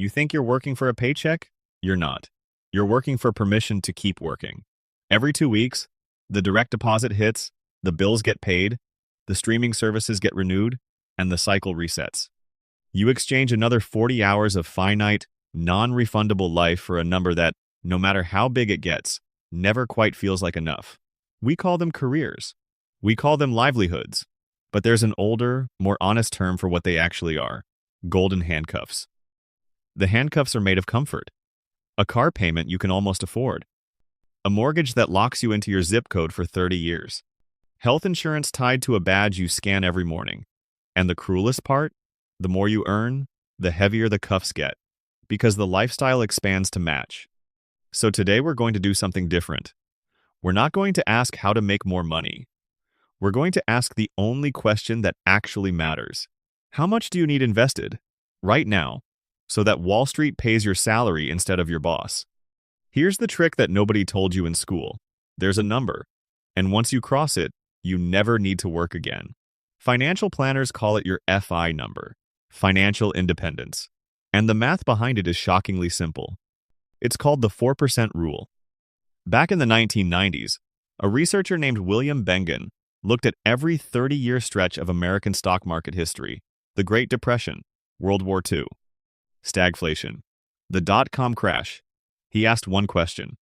You think you're working for a paycheck? You're not. You're working for permission to keep working. Every 2 weeks, the direct deposit hits, the bills get paid, the streaming services get renewed, and the cycle resets. You exchange another 40 hours of finite, non-refundable life for a number that, no matter how big it gets, never quite feels like enough. We call them careers. We call them livelihoods. But there's an older, more honest term for what they actually are: golden handcuffs. The handcuffs are made of comfort. A car payment you can almost afford. A mortgage that locks you into your zip code for 30 years. Health insurance tied to a badge you scan every morning. And the cruelest part? The more you earn, the heavier the cuffs get, because the lifestyle expands to match. So today we're going to do something different. We're not going to ask how to make more money. We're going to ask the only question that actually matters. How much do you need invested, right now, so that Wall Street pays your salary instead of your boss? Here's the trick that nobody told you in school. There's a number, and once you cross it, you never need to work again. Financial planners call it your FI number, financial independence. And the math behind it is shockingly simple. It's called the 4% rule. Back in the 1990s, a researcher named William Bengen looked at every 30-year stretch of American stock market history: the Great Depression, World War II, stagflation, the dot-com crash. He asked one question: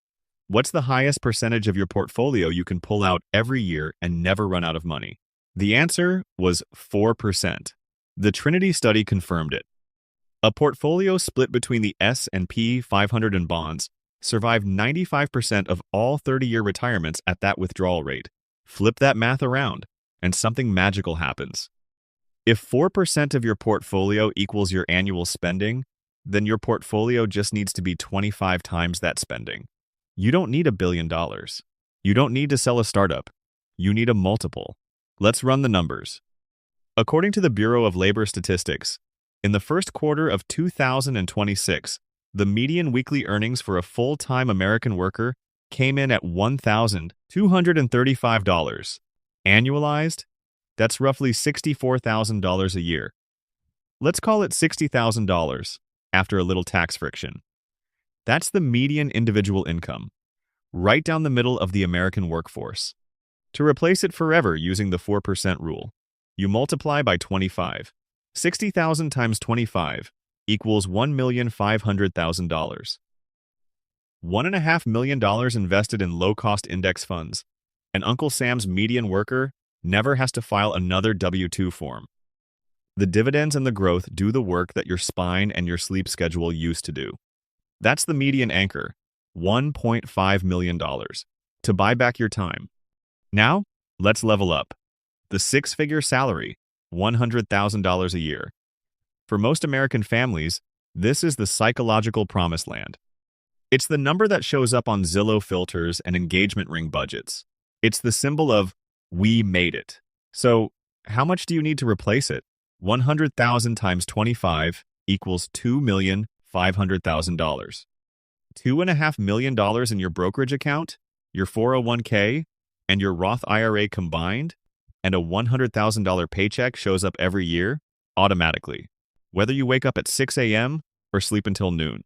what's the highest percentage of your portfolio you can pull out every year and never run out of money? The answer was 4%. The Trinity Study confirmed it. A portfolio split between the S&P 500 and bonds survived 95% of all 30-year retirements at that withdrawal rate. Flip that math around, and something magical happens. If 4% of your portfolio equals your annual spending, then your portfolio just needs to be 25 times that spending. You don't need $1 billion. You don't need to sell a startup. You need a multiple. Let's run the numbers. According to the Bureau of Labor Statistics, in the first quarter of 2026, the median weekly earnings for a full-time American worker came in at $1,235. Annualized, that's roughly $64,000 a year. Let's call it $60,000 after a little tax friction. That's the median individual income, right down the middle of the American workforce. To replace it forever using the 4% rule, you multiply by 25. 60,000 times 25 equals $1,500,000. $1.5 million invested in low-cost index funds, and Uncle Sam's median worker never has to file another W-2 form. The dividends and the growth do the work that your spine and your sleep schedule used to do. That's the median anchor, $1.5 million, to buy back your time. Now, let's level up. The six-figure salary, $100,000 a year. For most American families, this is the psychological promised land. It's the number that shows up on Zillow filters and engagement ring budgets. It's the symbol of, we made it. So, how much do you need to replace it? 100,000 times 25 equals $2,500,000. $2.5 million in your brokerage account, your 401k, and your Roth IRA combined, and a $100,000 paycheck shows up every year, automatically, whether you wake up at 6 a.m. or sleep until noon.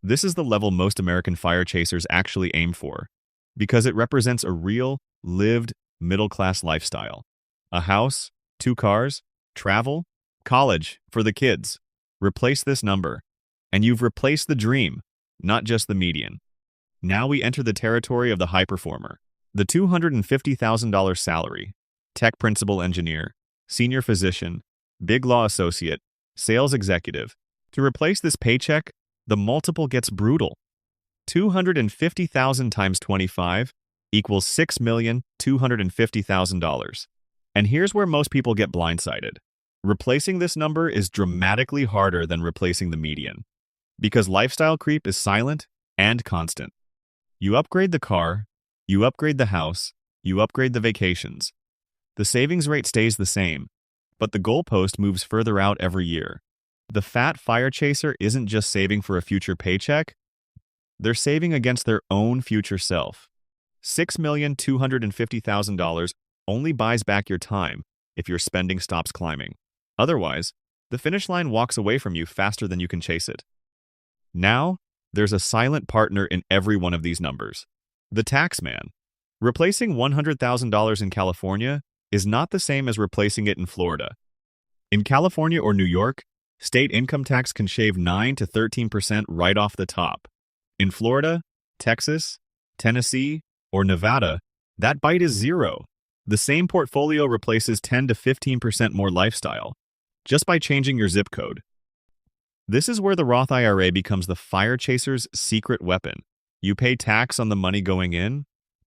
This is the level most American fire chasers actually aim for, because it represents a real, lived, middle-class lifestyle. A house, 2 cars, travel, college for the kids. Replace this number, and you've replaced the dream, not just the median. Now we enter the territory of the high performer. The $250,000 salary, tech principal engineer, senior physician, big law associate, sales executive. To replace this paycheck, the multiple gets brutal. 250,000 times 25 equals $6,250,000. And here's where most people get blindsided. Replacing this number is dramatically harder than replacing the median, because lifestyle creep is silent and constant. You upgrade the car, you upgrade the house, you upgrade the vacations. The savings rate stays the same, but the goalpost moves further out every year. The fat fire chaser isn't just saving for a future paycheck, they're saving against their own future self. $6,250,000 only buys back your time if your spending stops climbing. Otherwise, the finish line walks away from you faster than you can chase it. Now, there's a silent partner in every one of these numbers. The tax man. Replacing $100,000 in California is not the same as replacing it in Florida. In California or New York, state income tax can shave 9 to 13% right off the top. In Florida, Texas, Tennessee, or Nevada, that bite is zero. The same portfolio replaces 10 to 15% more lifestyle, just by changing your zip code. This is where the Roth IRA becomes the fire chaser's secret weapon. You pay tax on the money going in,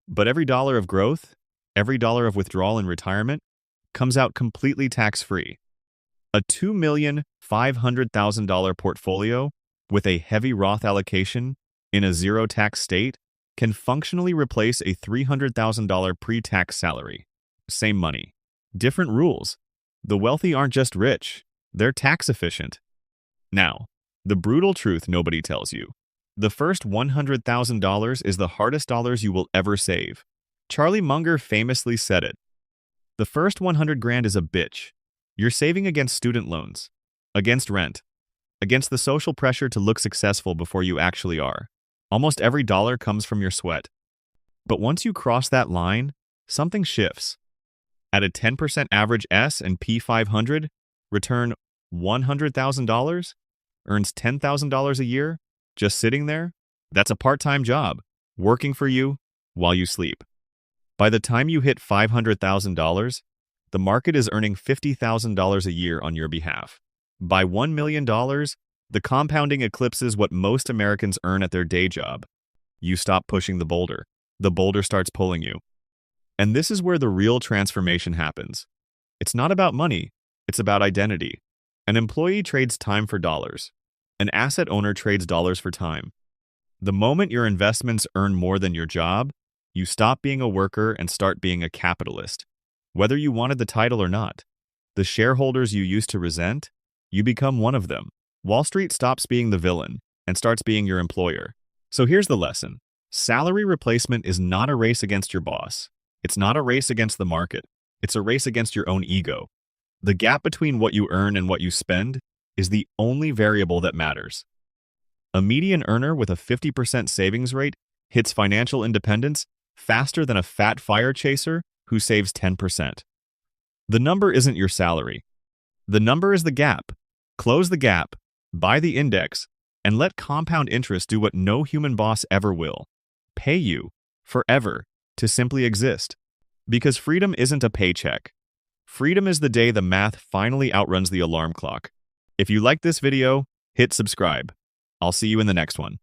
but every dollar of growth, every dollar of withdrawal in retirement, comes out completely tax-free. A $2,500,000 portfolio with a heavy Roth allocation in a zero-tax state can functionally replace a $300,000 pre-tax salary. Same money, different rules. The wealthy aren't just rich, they're tax efficient. Now, the brutal truth nobody tells you. The first $100,000 is the hardest dollars you will ever save. Charlie Munger famously said it. The first 100 grand is a bitch. You're saving against student loans, against rent, against the social pressure to look successful before you actually are. Almost every dollar comes from your sweat. But once you cross that line, something shifts. At a 10% average S&P 500, return $100,000, earns $10,000 a year, just sitting there? That's a part-time job, working for you while you sleep. By the time you hit $500,000, the market is earning $50,000 a year on your behalf. By $1 million, the compounding eclipses what most Americans earn at their day job. You stop pushing the boulder starts pulling you. And this is where the real transformation happens. It's not about money, it's about identity. An employee trades time for dollars. An asset owner trades dollars for time. The moment your investments earn more than your job, you stop being a worker and start being a capitalist. Whether you wanted the title or not, the shareholders you used to resent, you become one of them. Wall Street stops being the villain and starts being your employer. So here's the lesson. Salary replacement is not a race against your boss. It's not a race against the market. It's a race against your own ego. The gap between what you earn and what you spend is the only variable that matters. A median earner with a 50% savings rate hits financial independence faster than a fat fire chaser who saves 10%. The number isn't your salary. The number is the gap. Close the gap, buy the index, and let compound interest do what no human boss ever will. Pay you, forever, to simply exist. Because freedom isn't a paycheck. Freedom is the day the math finally outruns the alarm clock. If you liked this video, hit subscribe. I'll see you in the next one.